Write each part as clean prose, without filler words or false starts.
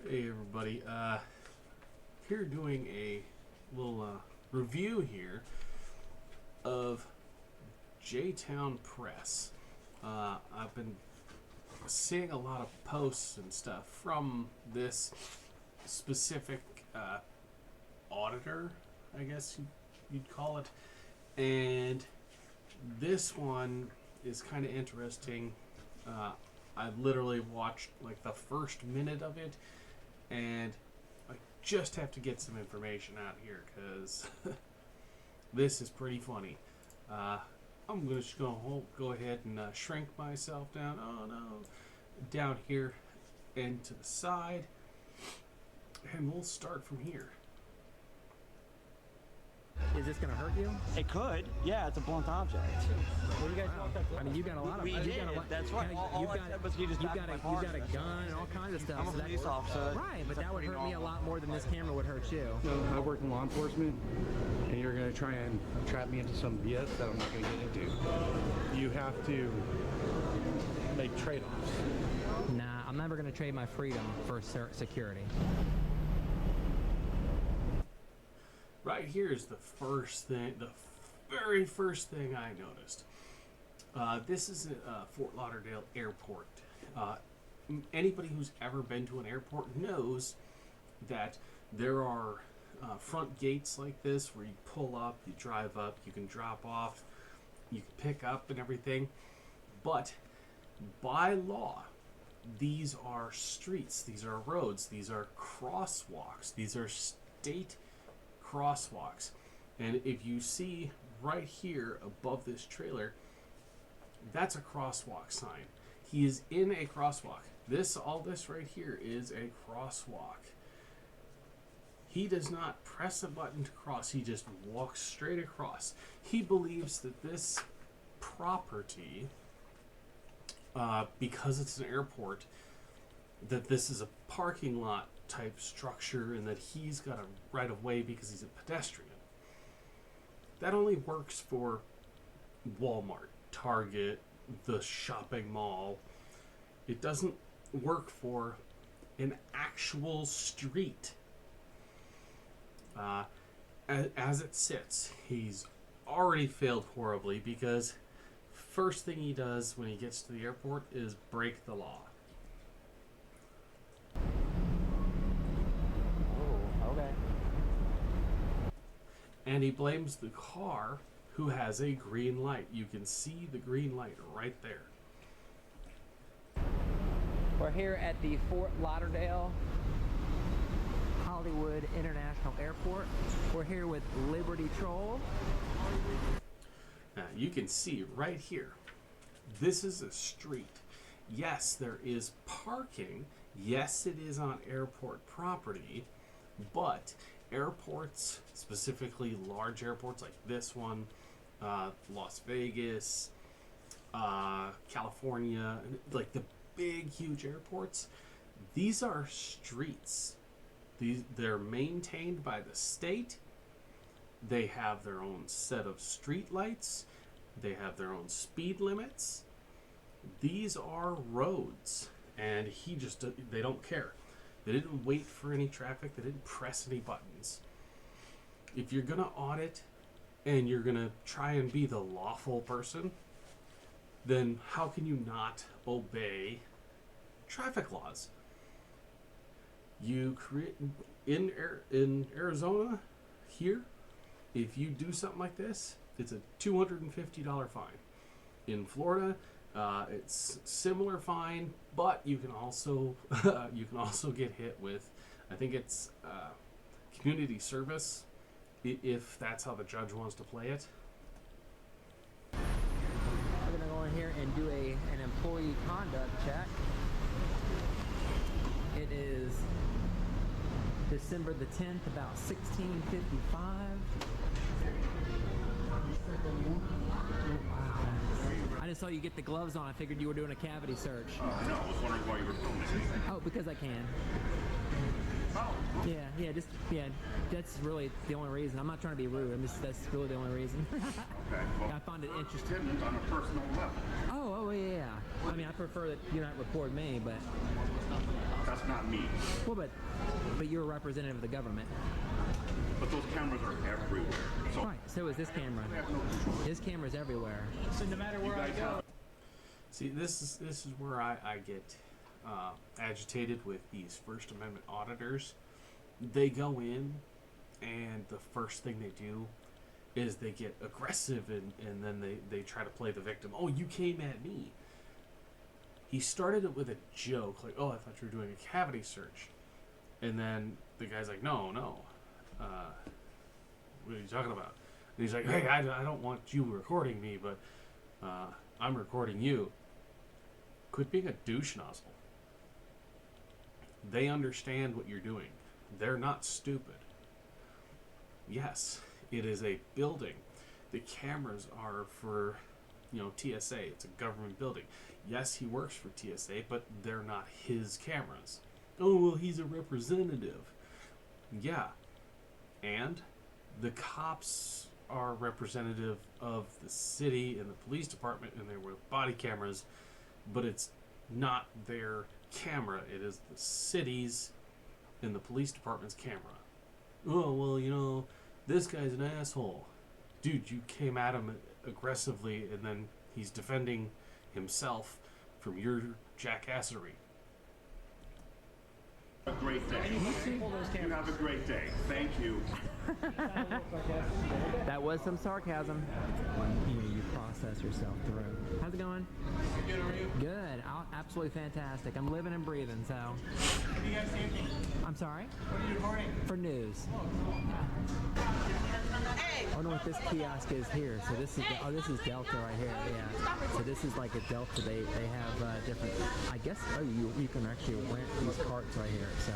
Hey everybody, here doing a little review here of J-Town Press. I've been seeing a lot of posts and stuff from this specific auditor, I guess you'd call it, and this one is kind of interesting. I literally watched like the first minute of it, and I just have to get some information out here because this is pretty funny. I'm just going to go ahead and shrink myself down. Oh no, down here and to the side, and we'll start from here. Is this going to hurt you? It could. Yeah, it's a blunt object. Well, you guys walked up. I mean, you got a lot of. We did. That's right. You've got a gun and all kinds of stuff. I'm a police officer. Right, but that would hurt me a lot more than this camera would hurt you. So I work in law enforcement, and you're going to try and trap me into some BS that I'm not going to get into. You have to make trade-offs. Nah, I'm never going to trade my freedom for security. Right here is the first thing, the very first thing I noticed. This is Fort Lauderdale Airport. Anybody who's ever been to an airport knows that there are front gates like this where you pull up, you drive up, you can drop off, you can pick up and everything. But by law, these are streets, these are roads, these are crosswalks, these are state crosswalks. And if you see right here above this trailer, that's a crosswalk sign. He is in a crosswalk. All this right here is a crosswalk. He does not press a button to cross. He just walks straight across. He believes that this property, because it's an airport, that this is a parking lot type structure and that he's got a right of way because he's a pedestrian. That only works for Walmart, Target, the shopping mall. It doesn't work for an actual street. As it sits, he's already failed horribly because first thing he does when he gets to the airport is break the law. And he blames the car who has a green light. You can see the green light right there. We're here at the Fort Lauderdale Hollywood International Airport. We're here with Liberty Troll. Now you can see right here, this is a street. Yes, there is parking. Yes, it is on airport property, but airports, specifically large airports like this one, Las Vegas, California, like the big, huge airports, these are streets. They're maintained by the state. They have their own set of street lights. They have their own speed limits. These are roads, and they don't care. They didn't wait for any traffic. They didn't press any buttons. If you're going to audit and you're going to try and be the lawful person, then how can you not obey traffic laws? You create in Arizona here, if you do something like this, it's a $250 fine. In Florida, it's similar fine, but you can also get hit with, I think it's community service, if that's how the judge wants to play it. We're gonna go in here and do an employee conduct check. It is December the 10th, about 16:55. I just saw you get the gloves on. I figured you were doing a cavity search. Oh, no, I was wondering why you were filming. Oh, because I can. Oh. Yeah, that's really the only reason. I'm not trying to be rude. That's really the only reason. Okay, well, I find it interesting. on a personal level. Oh, yeah. I mean, I prefer that you not record me, but That's not me. Well, but you're a representative of the government. But those cameras are everywhere. So Right, so is this camera. I have no control. His camera's everywhere. So no matter where I guys go, have- See, this is where I get agitated with these First Amendment auditors. They go in, and the first thing they do is they get aggressive, and then they try to play the victim. Oh, you came at me. He started it with a joke, like, oh, I thought you were doing a cavity search. And then the guy's like, no. What are you talking about? And he's like, hey, I don't want you recording me, but I'm recording you. Quit being a douche nozzle. They understand what you're doing. They're not stupid. Yes, it is a building. The cameras are for, TSA. It's a government building. Yes, he works for TSA, but they're not his cameras. Oh, well, he's a representative. Yeah. And the cops are representative of the city and the police department, and they wear body cameras, but it's not their camera. It is the city's and the police department's camera. Oh, well, this guy's an asshole. Dude, you came at him aggressively, and then he's defending himself from your jackassery. A great day. You have a great day. Thank you. That was some sarcasm. You process yourself through. How's it going? Good, how are you? Good. Absolutely fantastic. I'm living and breathing, so. What do you guys see anything? I'm sorry? What are you recording? For news. I don't know what this kiosk is here. So this is Delta right here. Yeah. So this is like a Delta. They have different. I guess you can actually rent these carts right here. So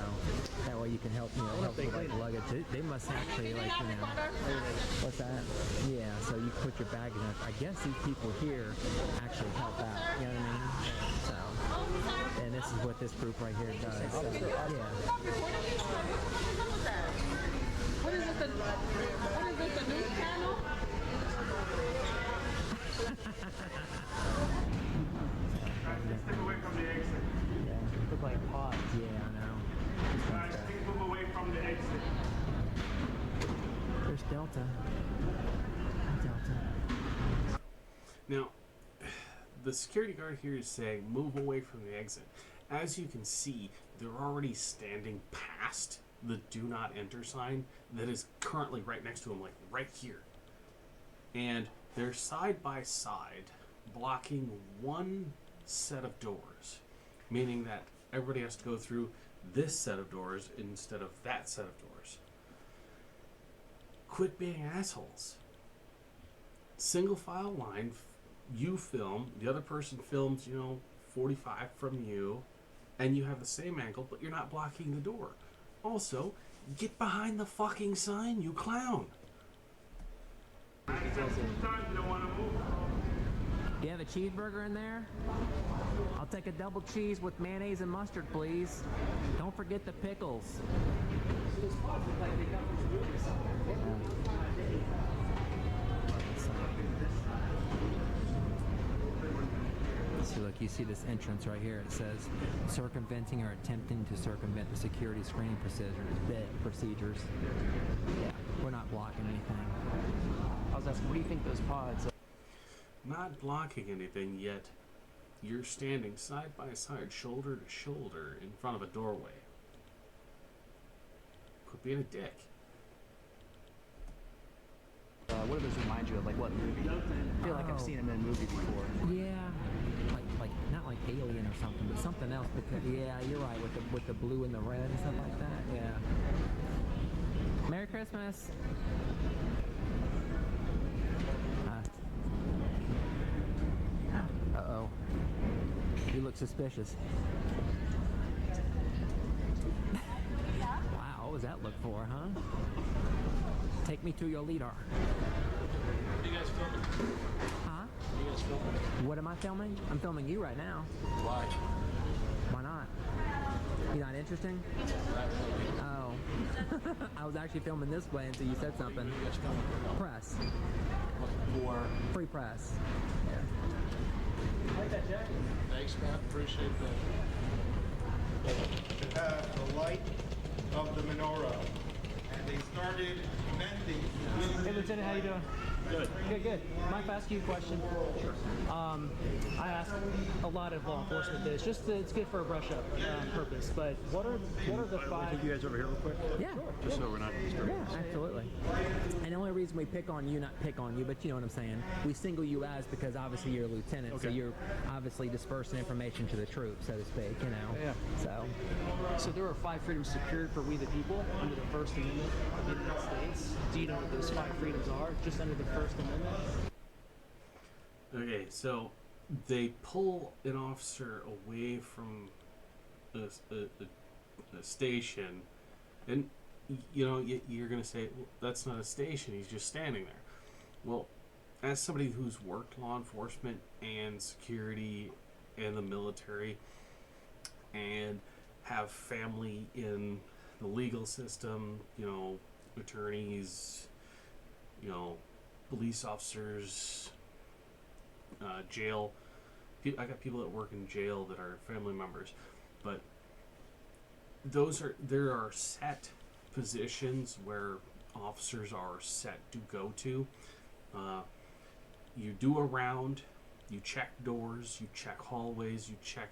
that way you can help help with like luggage. They must actually like what's that? Yeah. So you put your bag in it. I guess these people here actually help out. You know what I mean? So and this is what this group right here does. So, yeah. What is this, a news channel? Step away from the exit. Yeah. Look like pods. Yeah, I know. Guys, please move away from the exit. There's Delta. Now, the security guard here is saying, move away from the exit. As you can see, they're already standing past the do not enter sign that is currently right next to him, like right here. And they're side by side, blocking one set of doors, meaning that everybody has to go through this set of doors instead of that set of doors. Quit being assholes. Single file line, you film, the other person films, 45 from you, and you have the same angle, but you're not blocking the door. Also, get behind the fucking sign, you clown. Do you have a cheeseburger in there? I'll take a double cheese with mayonnaise and mustard, please. Don't forget the pickles. So look, you see this entrance right here. It says circumventing or attempting to circumvent the security screening procedures. Yeah, we're not blocking anything. I was asking, what do you think those pods? Not blocking anything, yet you're standing side by side, shoulder to shoulder, in front of a doorway. Quit being a dick. What do those remind you of? Like what movie? I feel like I've seen them in a movie before. Yeah, like not like Alien or something, but something else. Because yeah, you're right with the blue and the red and stuff like that. Yeah. Merry Christmas. Uh-oh. You look suspicious. Wow, what was that look for, huh? Take me to your leader. What are you guys filming? Huh? What are you guys filming? What am I filming? I'm filming you right now. Why? Why not? You're not interesting? Not really. Oh. I was actually filming this way until you said something. What are you guys filming for? Press. For Free press. thanks, man. Appreciate that. light of the menorah. And they started mending. Hey, Lieutenant, how you doing? Good. Good. Mind if I ask you a question? Sure. I ask a lot of law enforcement this, it's good for a brush-up purpose. But what are the five? Take you guys over here real quick. Yeah. Just so we're not disturbed. Yeah, absolutely. And the only reason we pick on you, not pick on you, but you know what I'm saying, we single you as because obviously you're a lieutenant, so Okay. you're obviously dispersing information to the troops, so to speak, you know. Yeah. So there are 5 freedoms secured for we the people under the First Amendment of the United States. Do you know what those 5 freedoms are, just under the First Amendment? Okay, so they pull an officer away from a station, and you know you're going to say, well, that's not a station, he's just standing there. Well, as somebody who's worked law enforcement and security and the military and have family in the legal system, you know, attorneys, you know, police officers, jail. I got people that work in jail that are family members, but there are set positions where officers are set to go to. You do a round, you check doors, you check hallways, you check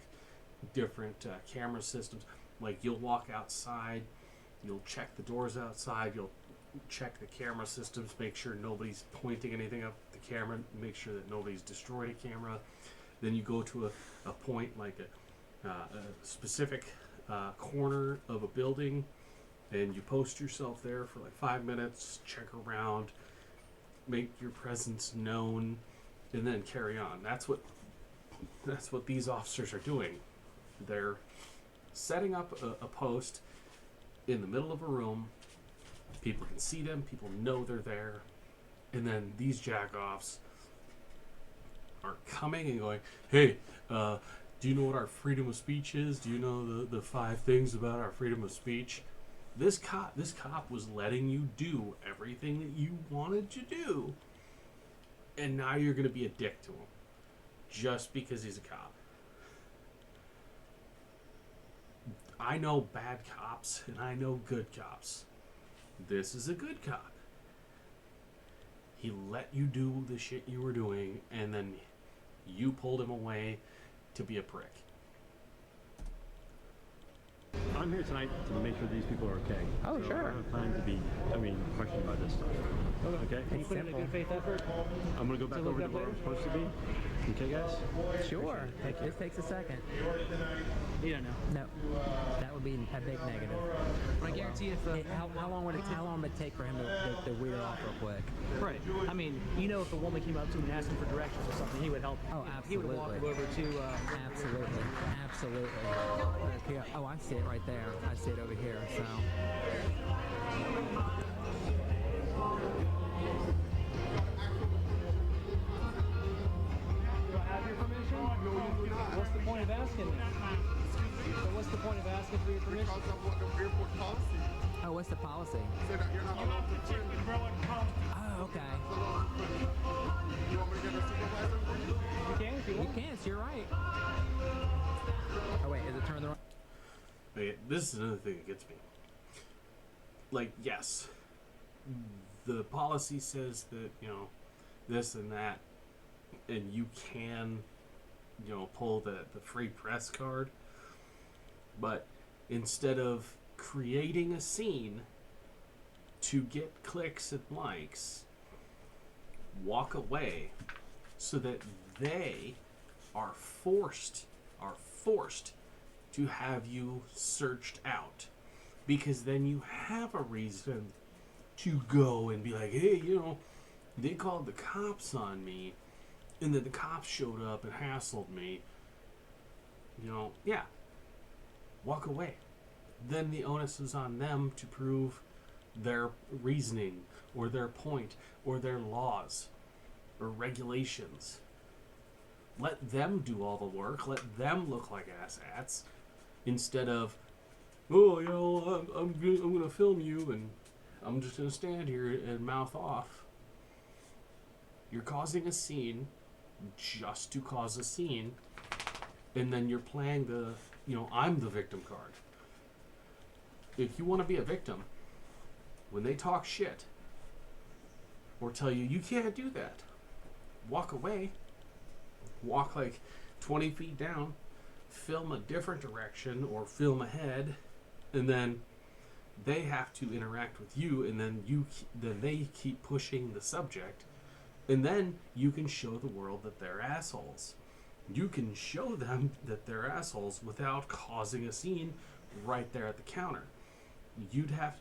different camera systems. Like you'll walk outside, you'll check the doors outside, you'll check the camera systems, make sure nobody's pointing anything up the camera, make sure that nobody's destroyed a camera. Then you go to a point like a specific corner of a building, and you post yourself there for like 5 minutes, check around, make your presence known, and then carry on. That's what these officers are doing. They're setting up a post in the middle of a room. People can see them, people know they're there, and then these jack-offs are coming and going, hey, do you know what our freedom of speech is? Do you know the 5 things about our freedom of speech? This cop was letting you do everything that you wanted to do, and now you're going to be a dick to him just because he's a cop. I know bad cops and I know good cops. This is a good cop. He let you do the shit you were doing, and then you pulled him away to be a prick. I'm here tonight to make sure these people are okay. Oh, so sure. I don't have time to be, questioned about this stuff. Okay? Can you put in a good faith effort? I'm going to go back over to where I'm supposed to be. Okay, guys? Sure. This takes a second. You don't know. No, that would be a big negative. But I guarantee if How long would it take for him to weed off real quick? right. I mean, you know, if a woman came up to him and asked him for directions or something, he would help. Oh, He would walk absolutely. him over to. Absolutely. Here, oh, I see it right there. I see it over here. So. Do I have your permission? What's the point of asking me? So what's the point of asking for your permission? Because of what the airport policy. Oh, what's the policy? Say that you're not allowed to bring. Oh, okay. You want me to get a supervisor for you? You can if you You want. can. You're right. Oh wait, is it turned the wrong? Okay, this is another thing that gets me. Like, yes, the policy says that, you know, this and that, and you can, you know, pull the free press card, but instead of creating a scene to get clicks and likes, walk away so that they are forced to have you searched out, because then you have a reason to go and be like, hey, you know, they called the cops on me, and then the cops showed up and hassled me. You know, yeah, walk away. Then the onus is on them to prove their reasoning or their point or their laws or regulations. Let them do all the work. Let them look like asshats, instead of, oh, you know, I'm gonna film you and I'm just gonna stand here and mouth off. You're causing a scene just to cause a scene, and then you're playing the, you know, I'm the victim card. if you want to be a victim, when they talk shit or tell you you can't do that, walk away. Walk like 20 feet down, film a different direction or film ahead, and then they have to interact with you, and then they keep pushing the subject, and then you can show the world that they're assholes. You can show them that they're assholes without causing a scene right there at the counter. You'd have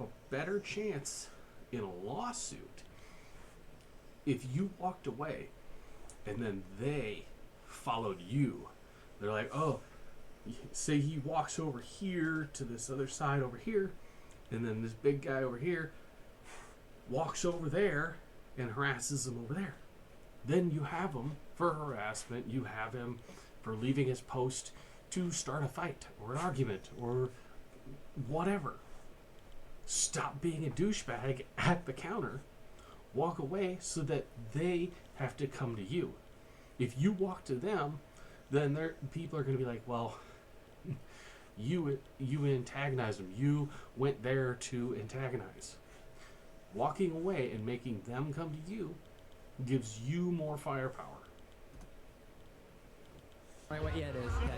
a better chance in a lawsuit if you walked away and then they followed you. They're like, oh, say he walks over here to this other side over here, and then this big guy over here walks over there and harasses him over there. Then you have him for harassment. You have him for leaving his post to start a fight or an argument or whatever. Stop being a douchebag at the counter. Walk away so that they have to come to you. If you walk to them, then people are going to be like, well, you antagonized them. You went there to antagonize. Walking away and making them come to you gives you more firepower. Right, yeah, it is. Okay.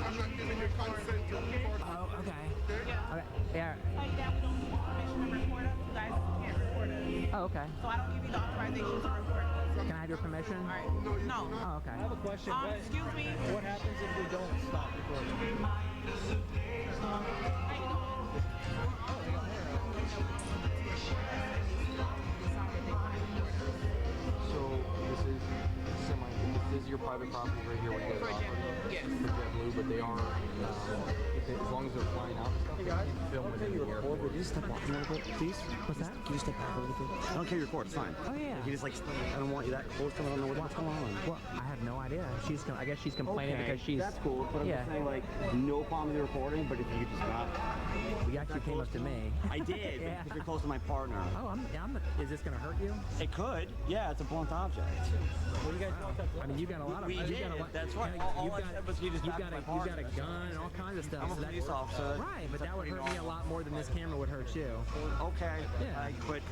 I'm not giving you consent to record. Oh, okay. Okay. Yeah. Like that, we don't give you permission to record us. You guys can't record us. Oh, okay. So I don't give you the authorization to record us. Can I have your permission? All right. No. Oh, okay. I have a question. Excuse me. What happens if we don't stop recording? So this is your private property right here where you guys operate. Yes. For JetBlue, but they are, as long as they're flying out and stuff, they can film within the airport. Would you just step off a little bit, please? What's that? Can you step back a little bit? I don't care your record, it's fine. Oh, yeah. He just like, I don't want you that close to him, I don't know what's going on. Well, I have no idea. I guess she's complaining because she's. That's cool, but I'm Yeah. just saying, like, no problem with the recording, but if you could just not. You actually came up to me. I did, Yeah. because you're close to my partner. Oh, is this gonna hurt you? It could, yeah, it's a blunt object. What do you guys want that? I mean, you got a lot of. We you did, got a lot, that's right. You All got, I said was you just knocked my you got partner. a gun and all kinds of stuff. I'm a so that- police officer. Right, but That's that would pretty hurt me a normal. lot more than this camera would hurt you. Okay, Yeah. but,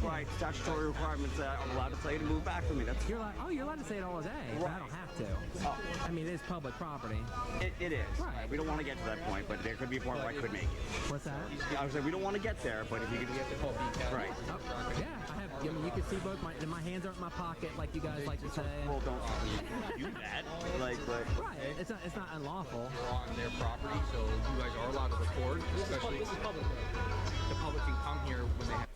right, statutory requirements that I'm allowed to tell you to move back from me, that's You're allowed to say it all day, but I don't have to. Oh. I mean, it is public property. It is. Right. We don't want to get to that point, but there could be a point where I could make it. What's that? I was like, we don't want to get there, but if you could get the right. Oh, yeah, I have. I mean, you can see both my hands are in my pocket, like you guys like to say. Well, don't do that. Like, but Right, it's not unlawful. On their property, so you guys are allowed to record, especially This is public. the public can come here when they have.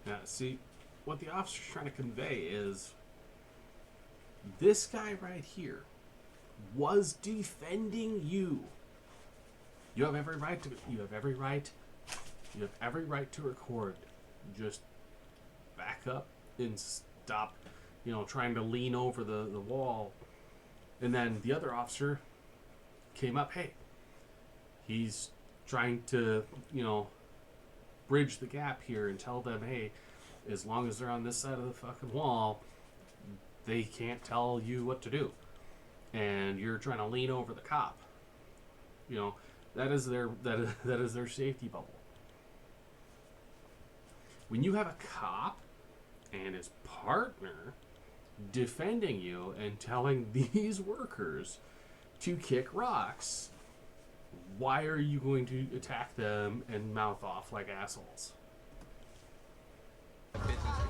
Yeah, see, what the officer's trying to convey is this guy right here was defending you. You have every right to record. Just back up and stop, trying to lean over the wall. And then the other officer came up, hey, he's trying to, bridge the gap here and tell them, hey, as long as they're on this side of the fucking wall, they can't tell you what to do. And you're trying to lean over the cop. That is their safety bubble. When you have a cop and his partner defending you and telling these workers to kick rocks, why are you going to attack them and mouth off like assholes?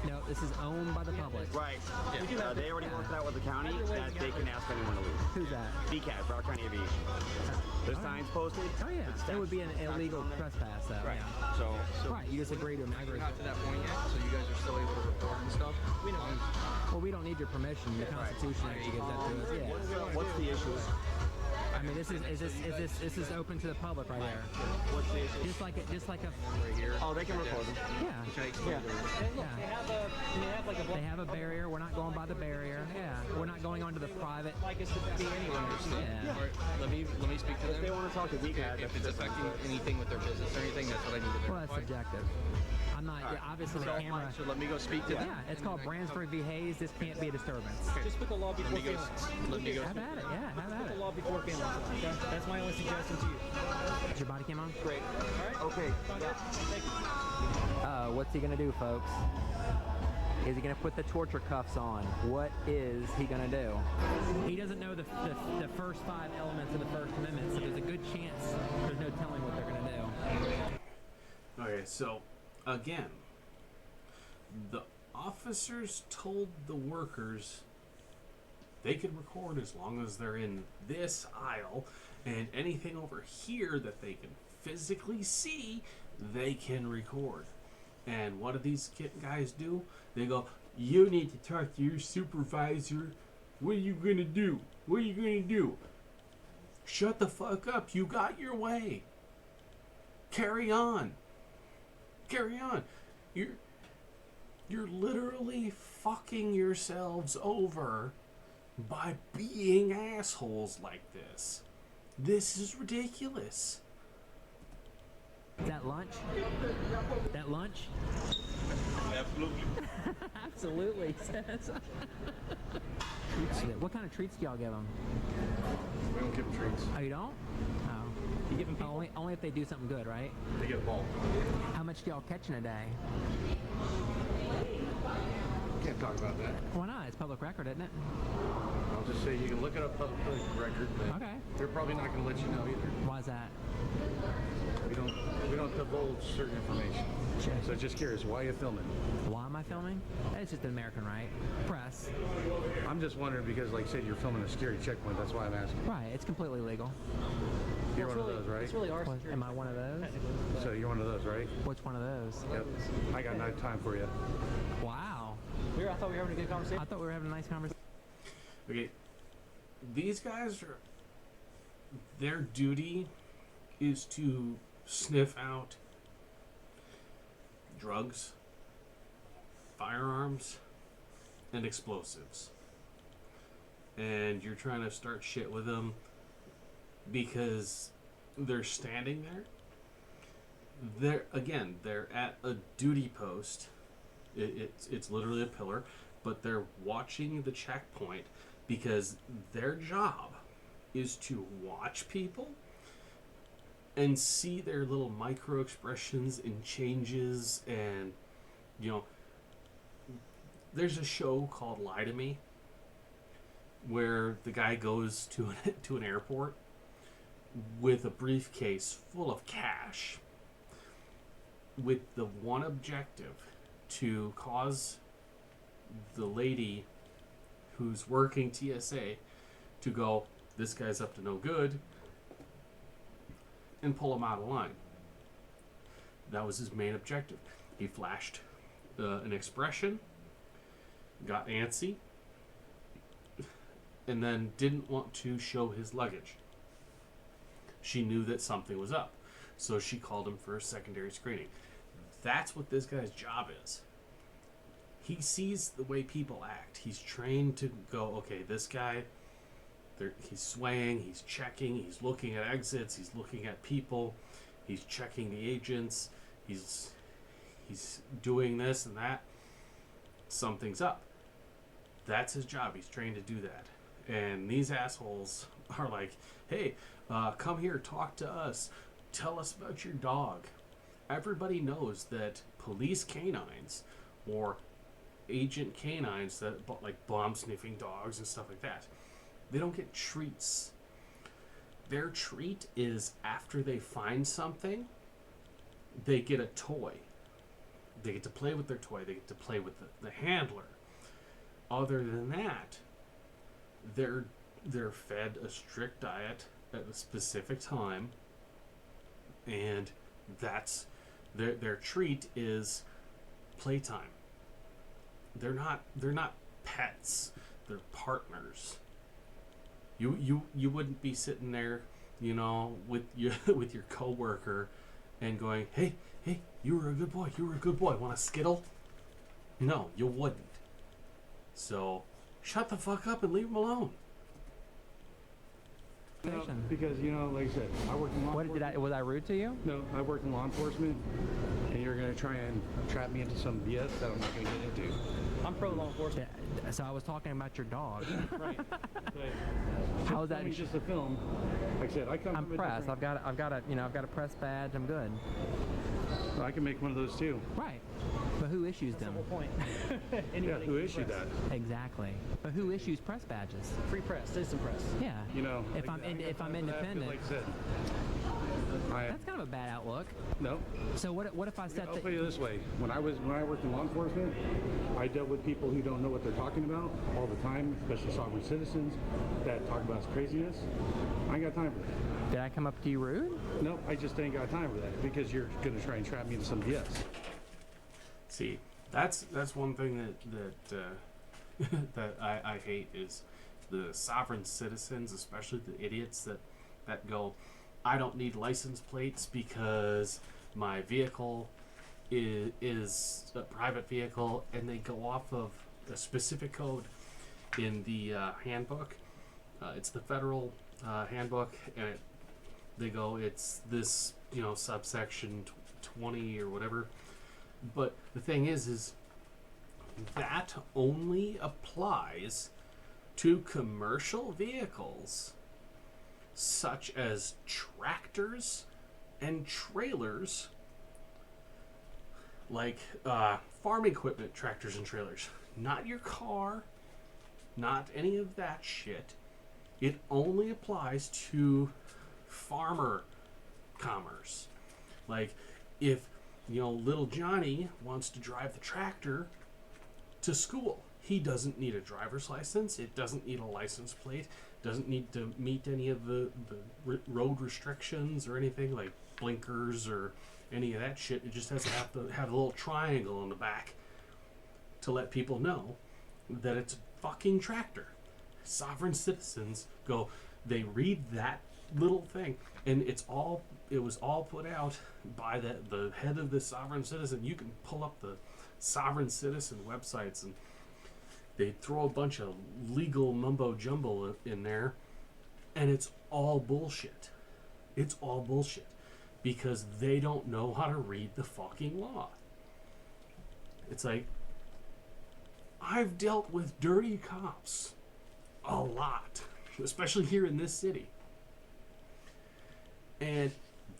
No, this is owned by the public. right. They already worked out with the county that they can ask anyone to leave. Who's that? BCAT, Broward County Aviation. There's signs posted. Oh yeah, it would be an illegal trespass though. Right. Yeah. So Right, you disagree to We're not to that point yet, so you guys are still able to record and stuff. Well, we don't need your permission. The Constitution actually gives that to us. Yeah. what's the issue? I mean, this is open to the public right here. What's the issue? Just like a. Right here. Oh, they can record them. Yeah. Yeah. Hey, look, They have a barrier. We're not going by the barrier. Yeah. We're not going onto the private. like us to be anywhere. Yeah. All right, let me speak to If they them. want to talk to BCAT, If it's affecting anything with their business or anything, that's what I need to Well, that's verify. subjective. I'm not. Yeah, obviously, the camera. So let me go speak to them. Yeah, it's called Bransford v. Hayes. This can't be a disturbance. Just put the law before Let me go. feelings. Let me go. Have at it. Yeah, have Put at the it. law before feelings. Okay? That's my only suggestion to you. Is your body cam on? Great. All right. Okay. Yeah. Thank you. What's he gonna do, folks? Is he gonna put the torture cuffs on? What is he gonna do? He doesn't know the first 5 elements of the First Amendment, so there's a good chance there's no telling what they're gonna do. Okay, so again, the officers told the workers they could record as long as they're in this aisle, and anything over here that they can physically see, they can record. And what do these guys do? They go, you need to talk to your supervisor. What are you gonna do? What are you gonna do? Shut the fuck up. You got your way. Carry on. Carry on. You're literally fucking yourselves over by being assholes like this. This is ridiculous. That lunch? That lunch? Absolutely. Absolutely, says. What kind of treats do y'all give them? We don't give them treats. Oh, you don't? Oh. You give them people? Only if they do something good, right? They get a ball. How much do y'all catch in a day? Can't talk about that. Why not? It's public record, isn't it? I'll just say you can look it up public record, but Okay. they're probably not going to let you know either. Why is that? We don't divulge certain information. Sure. So just curious, why are you filming? Why am I filming? It's just an American right. Press. I'm just wondering because, like I said, you're filming a security checkpoint. That's why I'm asking. Right, it's completely legal. You're one of those, right? It's really our Well, security. am I one of those? So you're one of those, right? Which one of those? Yep. I got no time for you. Wow. I thought we were having a good conversation. I thought we were having a nice conversation. Okay, these guys are. Their duty is to sniff out drugs, firearms, and explosives. And you're trying to start shit with them because they're standing there. They're at a duty post. It's literally a pillar, but they're watching the checkpoint because their job is to watch people and see their little micro expressions and changes. And there's a show called Lie to Me where the guy goes to an airport with a briefcase full of cash with the one objective to cause the lady who's working TSA to go, this guy's up to no good, and pull him out of line. That was his main objective. He flashed an expression, got antsy, and then didn't want to show his luggage. She knew that something was up, so she called him for a secondary screening. That's what this guy's job is. He sees the way people act. He's trained to go, okay, this guy, he's swaying, he's checking, he's looking at exits, he's looking at people, he's checking the agents, he's doing this and that. Something's up. That's his job. He's trained to do that. And these assholes are like, hey, come here, talk to us, tell us about your dog. Everybody knows that police canines or agent canines, that like bomb sniffing dogs and stuff like that, they don't get treats. Their treat is after they find something, they get a toy. They get to play with their toy. They get to play with the handler. Other than that, they're fed a strict diet at a specific time, and that's their treat is playtime. They're not pets. They're partners. You wouldn't be sitting there, with your coworker and going, hey, you were a good boy. Want a Skittle? No, you wouldn't. So, shut the fuck up and leave him alone. Station. Because, you know, like I said, I work in law What enforcement. was I rude to you? No, I work in law enforcement, and you're going to try and trap me into some BS that I'm not going to get into. I'm pro law enforcement. Yeah, so I was talking about your dog. Right. How is that? Filming just a film. Like I said, I come I'm from a press. different- I've got a press badge. I'm good. I can make one of those too. Right. But who issues them? Whole point. Yeah, Anybody who can issued press. that? Exactly. But who issues press badges? Free press, citizen press. Yeah. You know, if I'm independent, like I said, that's kind of a bad outlook. no. So what if I said I'll that? put it this way: when I worked in law enforcement, I dealt with people who don't know what they're talking about all the time, especially sovereign citizens that talk about craziness. I ain't got time for that. Did I come up to you rude? No, I just ain't got time for that because you're gonna try and trap me into some BS. See, that's one thing that I hate is the sovereign citizens, especially the idiots that go, I don't need license plates because my vehicle is a private vehicle, and they go off of a specific code in the handbook. It's the federal handbook, and they go, it's this, subsection 20 or whatever. But the thing is that only applies to commercial vehicles such as tractors and trailers, like farm equipment, tractors and trailers. Not your car, not any of that shit. It only applies to farmer commerce. Like, if little Johnny wants to drive the tractor to school, he doesn't need a driver's license. It doesn't need a license plate. Doesn't need to meet any of the road restrictions or anything like blinkers or any of that shit. It just has to have a little triangle on the back to let people know that it's a fucking tractor. Sovereign citizens go, they read that little thing, and it was all put out by the head of the sovereign citizen. You can pull up the sovereign citizen websites, and they throw a bunch of legal mumbo jumbo in there, and it's all bullshit. It's all bullshit because they don't know how to read the fucking law. It's like, I've dealt with dirty cops a lot, especially here in this city. And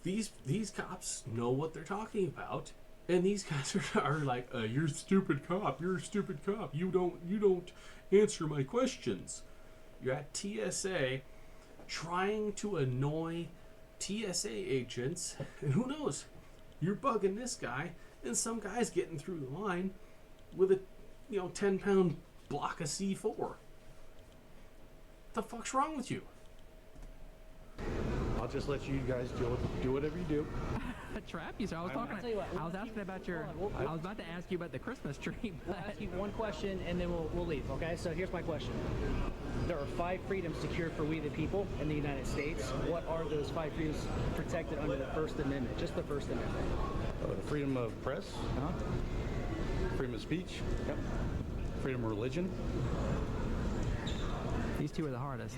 these cops know what they're talking about, and these guys are like, "You're a stupid cop. You're a stupid cop. You don't answer my questions." You're at TSA, trying to annoy TSA agents, and who knows? You're bugging this guy, and some guy's getting through the line with a 10-pound block of C4. What the fuck's wrong with you? I'll just let you guys do whatever you do. Trap you, so I was talking. I was asking about your. I was about to ask you about the Christmas tree. We'll ask you one question and then we'll leave. Okay. So here's my question. There are 5 freedoms secured for we the people in the United States. What are those 5 freedoms protected under the First Amendment? Just the First Amendment. The freedom of press, freedom of speech, freedom of religion. These two are the hardest.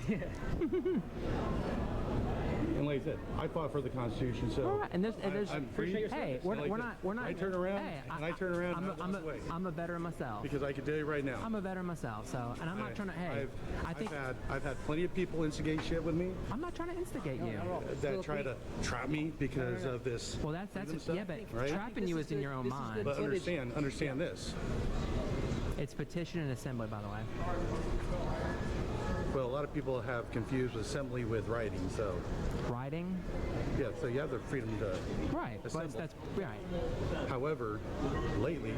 And like I said, I fought for the Constitution, so All right, and there's I'm free. Hey, we're not. I turn around, Hey, and I turn around. and I walk away. I'm a veteran myself. Because I can tell you right now, I'm a veteran myself, so, and I'm not trying to. Hey, I've had plenty of people instigate shit with me I'm not trying to instigate you. that try to trap me because of this. Well, that's stuff, yeah, but right? trapping you is in your own mind. But understand this. It's petition and assembly, by the way. Well, a lot of people have confused assembly with writing, so Writing. yeah. So you have the freedom to Right, but assemble. that's right. However, lately,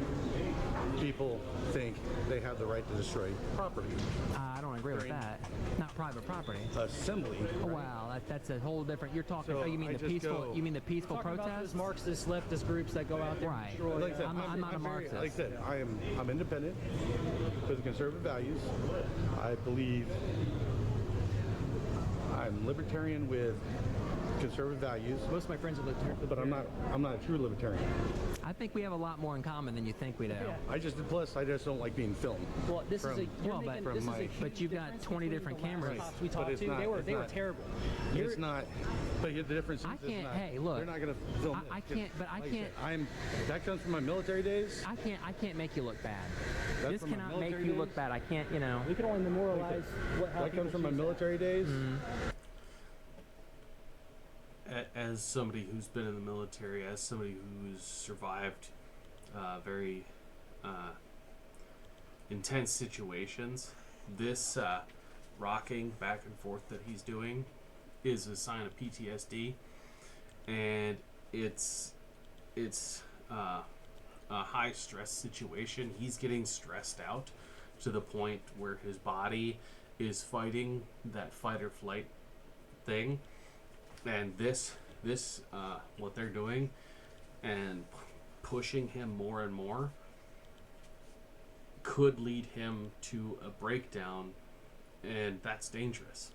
people think they have the right to destroy property. I don't agree with that. Not private property. Assembly. Well, that's a whole different. You're talking. So you mean I the just peaceful? go- You mean the peaceful Talking about protest? those Marxist, leftist groups that go out there Right. and destroy. Like I said, I'm not a Marxist. Like I said, I'm independent with conservative values. I believe I'm libertarian with conservative values, Most of my friends are libertarian. but I'm not a true libertarian. I think we have a lot more in common than you think we do. Yeah. I just don't like being filmed. Well, this From- is a you're well, making, but- this is a from huge but you've got difference 20 between different the last cameras. cops we But talked it's to. not- They were it's not- terrible. It's not. But the difference is I it's can't. not- Hey, look. they're not going to film. I this. can't. But I Like can't. said, that comes from my military days. I can't make you look bad. That's This from my cannot make military you look days. bad. I can't. You know. We can only memorialize how That people comes from my choose that. military days. As somebody who's been in the military, as somebody who's survived very intense situations, this rocking back and forth that he's doing is a sign of PTSD, and it's a high stress situation. He's getting stressed out to the point where his body is fighting that fight or flight thing, and this what they're doing and pushing him more and more could lead him to a breakdown, and that's dangerous.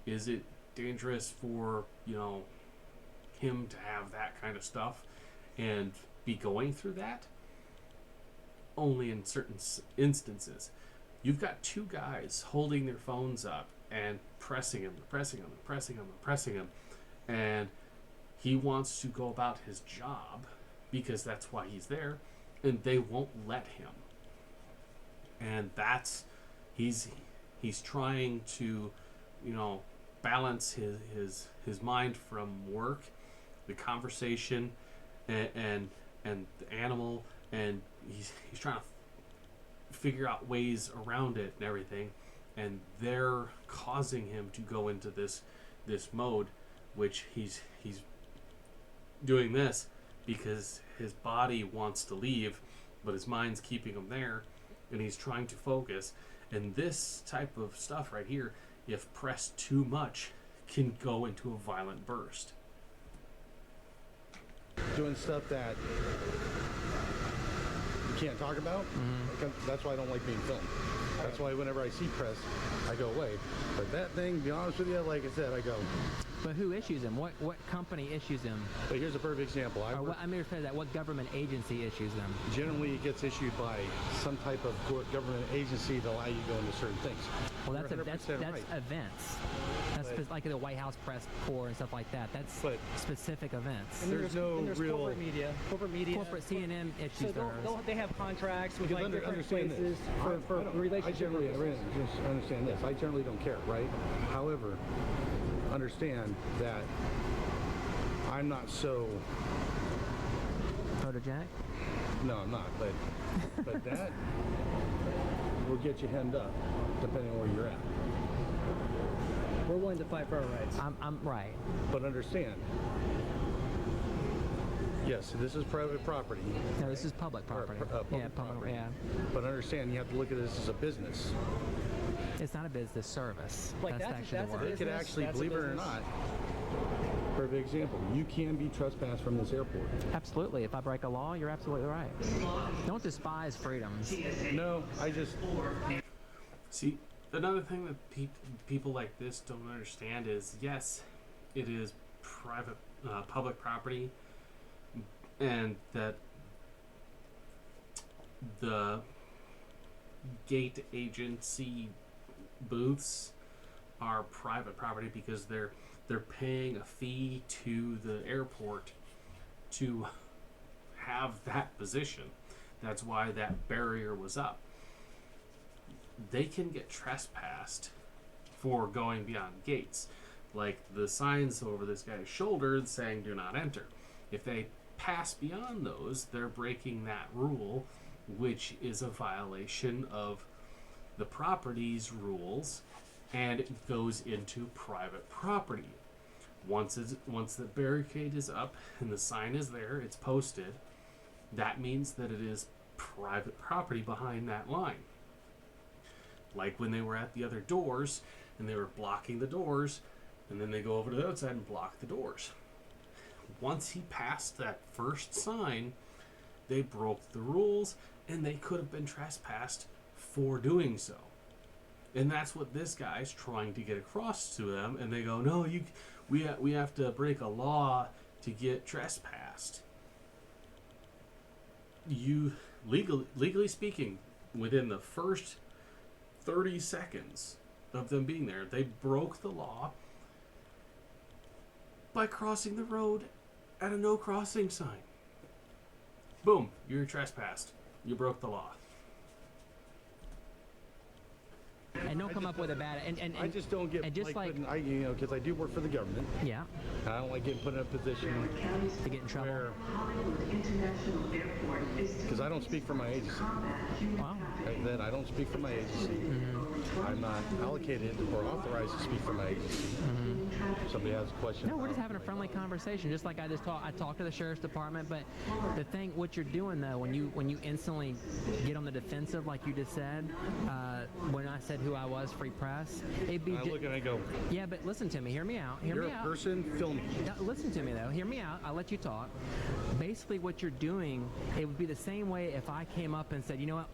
Is it dangerous for him to have that kind of stuff and be going through that? Only in certain instances. You've got two guys holding their phones up and pressing him, and he wants to go about his job because that's why he's there, and they won't let him. And he's trying to balance his mind from work, the conversation, and the animal, and he's trying to figure out ways around it and everything, and they're causing him to go into this mode, which he's doing this because his body wants to leave, but his mind's keeping him there, and he's trying to focus. And this type of stuff right here, if pressed too much, can go into a violent burst. Doing stuff that you can't talk about. That's why I don't like being filmed. That's why whenever I see press, I go away. But that thing, to be honest with you, like I said, I go. But who issues them? What company issues them? But here's a perfect example. I mean, that what government agency issues them? Generally, it gets issued by some type of government agency to allow you to go into certain things. Well, that's You're that's 100% right. events. That's like the White House press corps and stuff like that. That's specific events. And There's no and there's real corporate media. Corporate CNN issues So theirs. they have contracts with Because like different understand places this. for I relationships. generally just understand this. I generally don't care, right? However, understand that I'm not so. Photogenic? No, I'm not. But that will get you hemmed up, depending on where you're at. We're willing to fight for our rights. I'm right. But understand. Yes, this is private property. No, this is public property. Public property. Yeah. But understand, you have to look at this as a business. It's not a business service. Like that's actually that's the a word. It could business, actually, that's a believe it or business. not, perfect example, you can be trespassed from this airport. Absolutely. If I break a law, you're absolutely right. Don't despise freedoms. No, I just. See, another thing that people like this don't understand is, yes, it is private, public property, and that the gate agency booths are private property because they're paying a fee to the airport to have that position. That's why that barrier was up. They can get trespassed for going beyond gates, like the signs over this guy's shoulder saying "Do not enter." If they pass beyond those, they're breaking that rule, which is a violation of the property's rules, and it goes into private property. Once the barricade is up and the sign is there, it's posted, that means that it is private property behind that line. Like when they were at the other doors and they were blocking the doors, and then they go over to the outside and block the doors. Once he passed that first sign, they broke the rules, and they could have been trespassed for doing so. And that's what this guy's trying to get across to them. And they go, no, we have to break a law to get trespassed. You, legally speaking, within the first 30 seconds of them being there, they broke the law by crossing the road at a no crossing sign. Boom, you're trespassed. You broke the law. And don't come up with a bad and I just don't get and just like because I do work for the government. yeah, And I don't like getting put in a position to get in trouble. where because I don't speak for my agency. Wow. Then I don't speak for my agency. I'm not allocated or authorized to speak for my agency. Somebody has a question. No, we're just having a friendly conversation, just like I talked to the sheriff's department. But the thing, what you're doing though, when you instantly get on the defensive, like you just said, when I said who I was, free press, it'd be. I look and I go. Yeah, but listen to me. Hear me out. Hear You're me a out. person filming. Now, listen to me though. Hear me out. I'll let you talk. Basically, what you're doing, it would be the same way if I came up and said, you know what?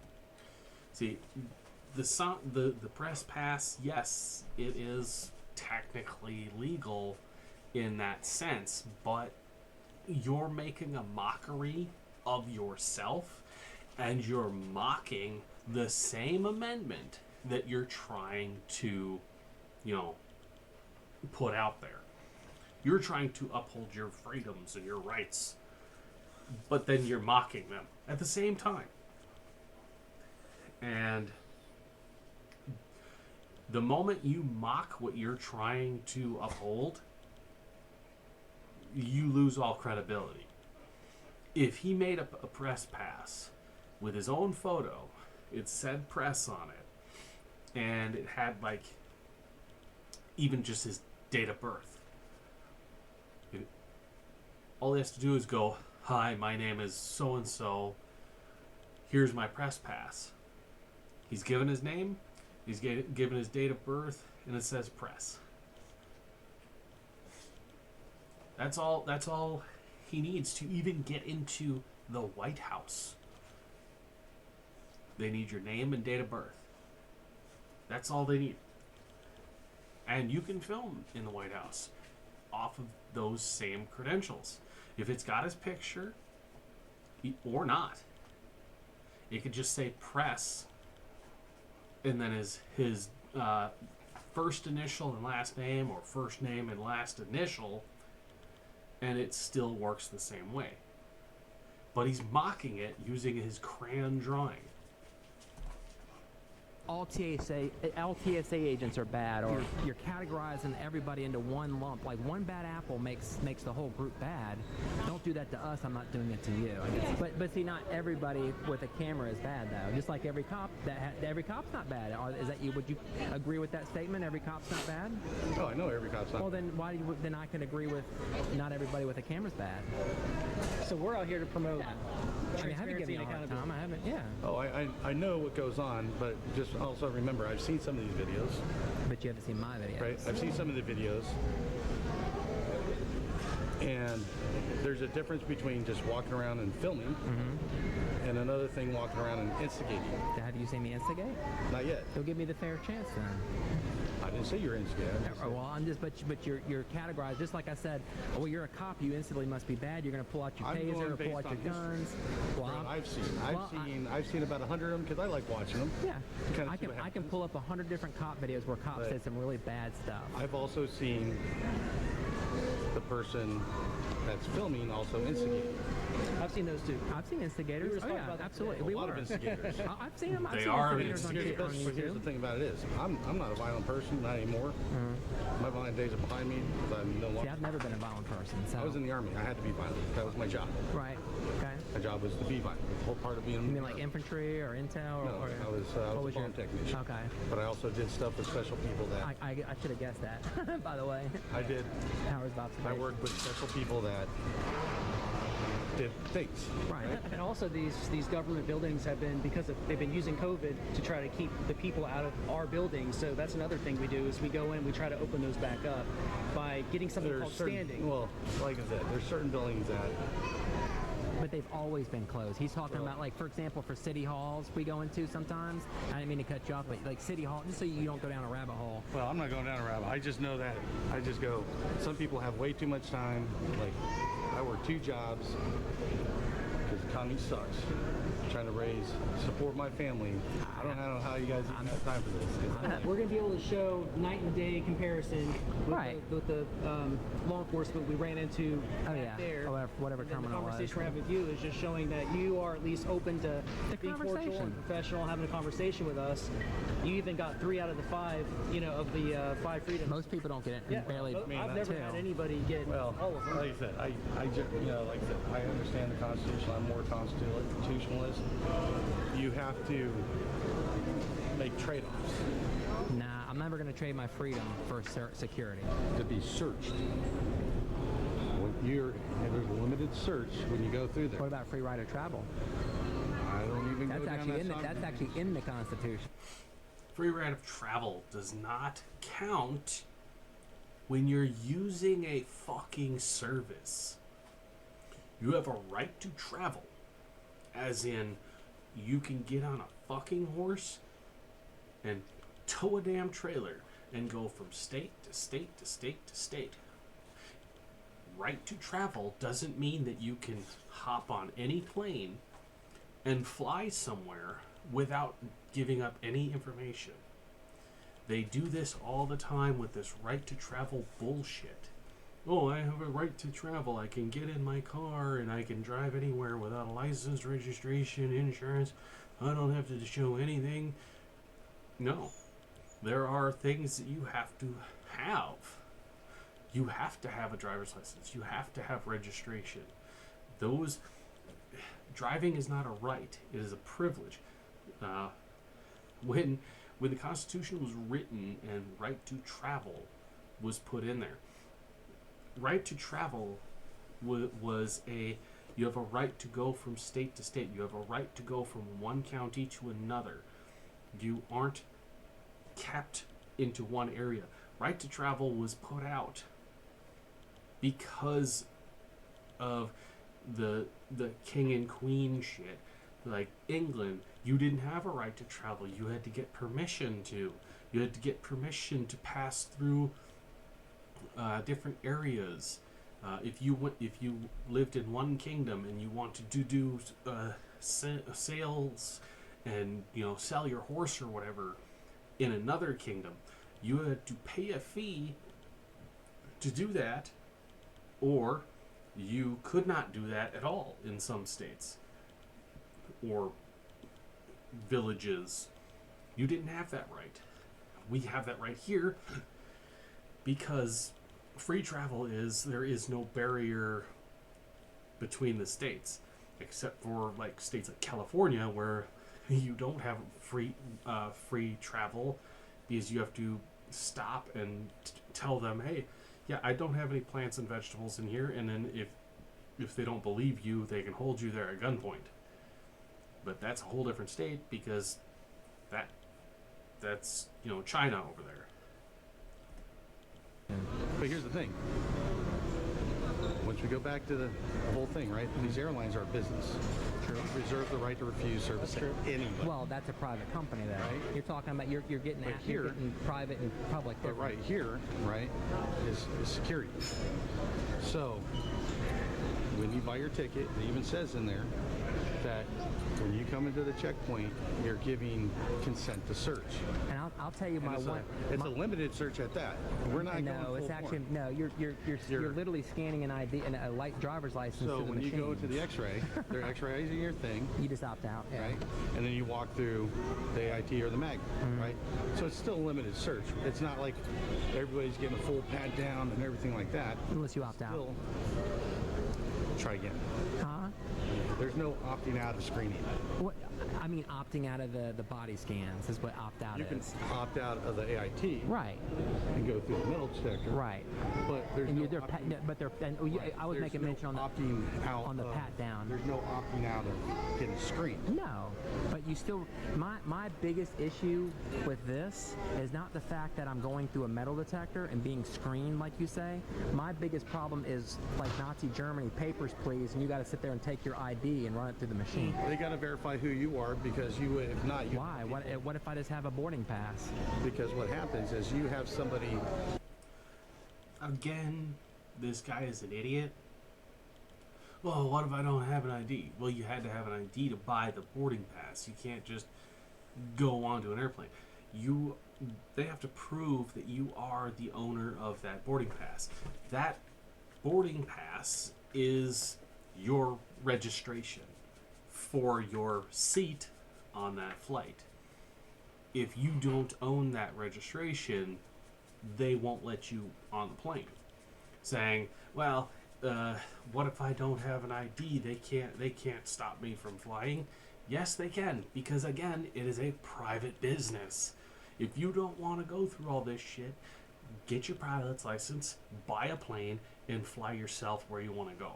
See, the press pass, yes, it is technically legal in that sense, but you're making a mockery of yourself, and you're mocking the same amendment that you're trying to, put out there. You're trying to uphold your freedoms and your rights, but then you're mocking them at the same time. And the moment you mock what you're trying to uphold, you lose all credibility. If he made a press pass with his own photo, it said press on it, and it had even just his date of birth. All he has to do is go, hi, my name is so-and-so, here's my press pass. He's given his name, he's given his date of birth, and it says press. That's all he needs to even get into the White House. They need your name and date of birth. That's all they need. And you can film in the White House off of those same credentials. If it's got his picture, or not, it could just say press, and then his first initial and last name, or first name and last initial, and it still works the same way. But he's mocking it using his crayon drawing. All TSA agents are bad, or you're categorizing everybody into one lump. Like one bad apple makes the whole group bad. Don't do that to us. I'm not doing it to you. But see, not everybody with a camera is bad though. Just like every cop, every cop's not bad. Is that you? Would you agree with that statement? Every cop's not bad. Oh, I know every cop's not. Well, then why do you? Then I can agree with not everybody with a camera's bad. So we're out here to promote. I mean, I haven't given you a hard time. I haven't. Yeah. Oh, I know what goes on, but just also remember, I've seen some of these videos. But you haven't seen my videos. Right, I've seen some of the videos, and there's a difference between just walking around and filming, and another thing walking around and instigating. Have you seen me instigate? Not yet. Don't give me the fair chance then. I didn't say you're instigating. Well, but you're categorized just like I said. Oh, well, you're a cop. You instantly must be bad. You're going to pull out your taser or pull out your guns. Well, I've seen about 100 of them because I like watching them. Yeah, I can pull up 100 different cop videos where cops said some really bad stuff. I've also seen the person that's filming also instigating. I've seen those too. I've seen instigators. Oh yeah, absolutely. A lot of instigators. I've seen them. They are instigators on YouTube. But here's the thing about it is, I'm not a violent person, not anymore. My violent days are behind me. See, I've never been a violent person. So. I was in the Army. I had to be violent. That was my job. Right. Okay. My job was to be violent. The whole part of being. You mean like infantry or intel? No, I was a bomb technician. Okay. But I also did stuff with special people that. I should have guessed that. By the way. I did. Howard's observation. I worked with special people that did things. Right. And also these government buildings have been, they've been using COVID to try to keep the people out of our buildings. So that's another thing we do is we go in, we try to open those back up by getting something called standing. Well, like I said, there's certain buildings that But they've always been closed. He's talking about, like, for example, for city halls we go into sometimes. I didn't mean to cut you off, but like city hall, just so you don't go down a rabbit hole. Well, I'm not going down a rabbit. I just know that. I just go. Some people have way too much time. Like, I work 2 jobs because the economy sucks. Trying to support my family. I don't know how you guys even have time for this. We're going to be able to show night and day comparison with the law enforcement we ran into there. Whatever The terminal conversation we're having with you is just showing that you are at least open to being cordial and professional, having a conversation with us. You even got 3 out of the 5, of the 5 freedoms. Most people don't get it. Yeah, barely. I've never had anybody get all of them. Like I said, I understand the Constitution. I'm more constitutionalist. You have to make trade-offs. Nah, I'm never going to trade my freedom for security. To be searched. There's a limited search when you go through there. What about free right of travel? I don't even That's go actually down that's actually in the Constitution. Free right of travel does not count when you're using a fucking service. You have a right to travel, as in you can get on a fucking horse and tow a damn trailer and go from state to state to state to state. Right to travel doesn't mean that you can hop on any plane and fly somewhere without giving up any information. They do this all the time with this right to travel bullshit. Oh, I have a right to travel. I can get in my car and I can drive anywhere without a license, registration, insurance. I don't have to show anything. No. There are things that you have to have. You have to have a driver's license. You have to have registration. Driving is not a right. It is a privilege. When the Constitution was written and right to travel was put in there, right to travel was you have a right to go from state to state. You have a right to go from one county to another. You aren't kept into one area. Right to travel was put out because of the king and queen shit. Like England, you didn't have a right to travel. You had to get permission to. You had to get permission to pass through different areas. If you lived in one kingdom and you wanted to do sales and sell your horse or whatever in another kingdom, you had to pay a fee to do that, or you could not do that at all in some states or villages. You didn't have that right. We have that right here because free travel there is no barrier between the states, except for like states like California where you don't have free travel because you have to stop and tell them, hey, yeah, I don't have any plants and vegetables in here, and then if they don't believe you, they can hold you there at gunpoint. But that's a whole different state because that's China over there. But here's the thing. Once we go back to the whole thing, right? These airlines are a business. True. Reserve the right to refuse service to anybody. Well, that's a private company, though. Right? You're talking about you're getting you're getting private and public. But right here, right, is security. So when you buy your ticket, it even says in there that when you come into the checkpoint, you're giving consent to search. And I'll tell you it's a limited search at that. We're not going full it's actually form. You're literally scanning an ID and a light driver's license. So to the when machine. you go to the X-ray, they're X-raying your thing. You just opt out, right? And then you walk through the AIT or the magnet, right? So it's still a limited search. It's not like everybody's getting a full pat down and everything like that. Unless you opt out. Try again. Huh? There's no opting out of screening. What? I mean opting out of the body scans is what opt out You can is. opt out of the AIT Right. and go through the metal detector. Right. But there's And no they're opting, but they're and I was there's making no mention on the opting out on the of, pat down. There's no opting out of getting screened. No, but you still. My biggest issue with this is not the fact that I'm going through a metal detector and being screened, like you say. My biggest problem is like Nazi Germany, papers please, and you got to sit there and take your ID and run it through the machine. They got to verify who you are because you, if not, you. Why? What if I just have a boarding pass? Because what happens is you have somebody. Again, this guy is an idiot. Well, what if I don't have an ID? Well, you had to have an ID to buy the boarding pass. You can't just go onto an airplane. They have to prove that you are the owner of that boarding pass. That boarding pass is your registration for your seat on that flight. If you don't own that registration, they won't let you on the plane. Saying, well, what if I don't have an ID? They can't stop me from flying. Yes, they can, because again, it is a private business. If you don't want to go through all this shit, get your pilot's license, buy a plane, and fly yourself where you want to go.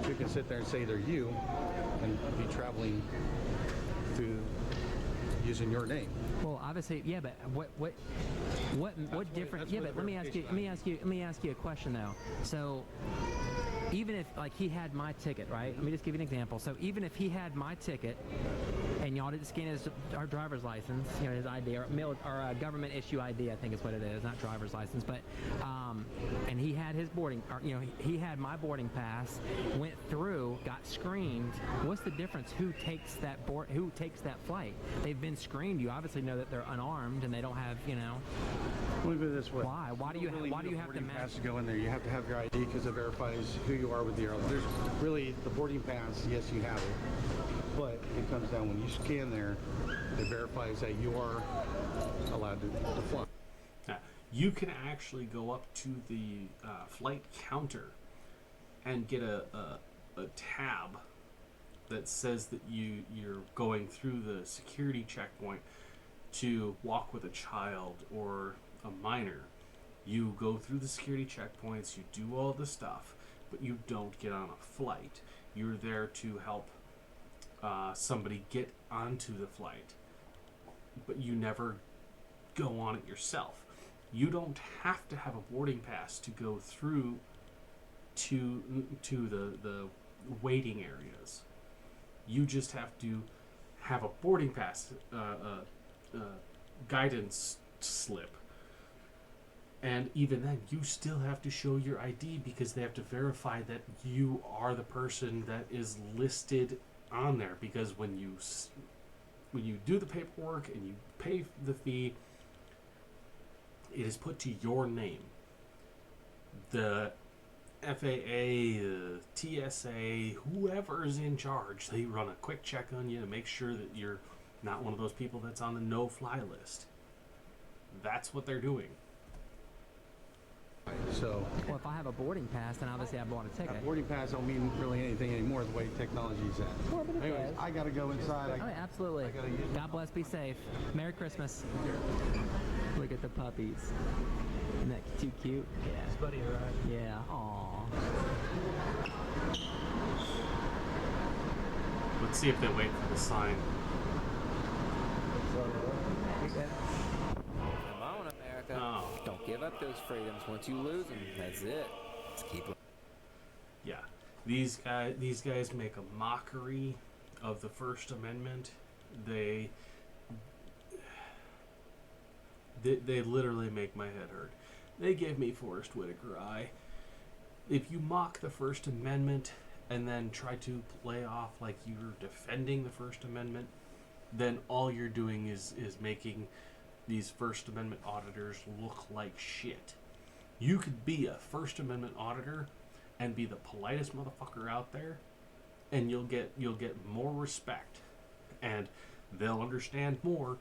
You can sit there and say they're you, and be traveling through using your name. Well, obviously, yeah, but what different? Yeah, but let me ask you a question though. So, even if like he had my ticket, right? Let me just give you an example. So even if he had my ticket, and y'all didn't scan our driver's license, you know, his ID or government issue ID, I think is what it is, not driver's license, but and he had his boarding, or, you know, he had my boarding pass, went through, got screened. What's the difference? Who takes that flight? They've been screened. You obviously know that they're unarmed and they don't have, you know. Let me put it this way. Why? Why do you have to pass to go in there? You have to have your ID because it verifies who you are with the airline. There's really the boarding pass. Yes, you have it, but it comes down when you scan there. It verifies that you are allowed to fly. Now, you can actually go up to the flight counter and get a tab that says that you're going through the security checkpoint to walk with a child or a minor. You go through the security checkpoints, you do all the stuff, but you don't get on a flight. You're there to help somebody get onto the flight, but you never go on it yourself. You don't have to have a boarding pass to go through to the waiting areas. You just have to have a boarding pass, guidance slip. And even then, you still have to show your ID because they have to verify that you are the person that is listed on there. Because when you do the paperwork and you pay the fee, it is put to your name. The FAA, the TSA, whoever is in charge, they run a quick check on you to make sure that you're not one of those people that's on the no-fly list. That's what they're doing. So, well, if I have a boarding pass, then obviously I bought a ticket. a boarding pass don't mean really anything anymore the way technology's at. Well, but it Anyways, does. I gotta go inside. Oh, absolutely. God bless. Be safe. Merry Christmas. Look at the puppies. Isn't that too cute? Yeah. It's Buddy, right? Yeah. Aww. Let's see if they wait for the sign. Come on, America. Oh. Don't give up those freedoms. Once you lose them, that's it. Just keep it. Yeah, these guys make a mockery of the First Amendment. They literally make my head hurt. They give me Forrest Whitaker eye. If you mock the First Amendment and then try to play off like you're defending the First Amendment, then all you're doing is making these First Amendment auditors look like shit. You could be a First Amendment auditor and be the politest motherfucker out there, and you'll get more respect, and they'll understand more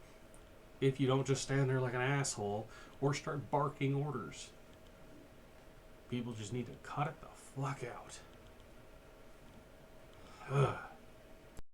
if you don't just stand there like an asshole or start barking orders. People just need to cut it the fuck out. Ugh.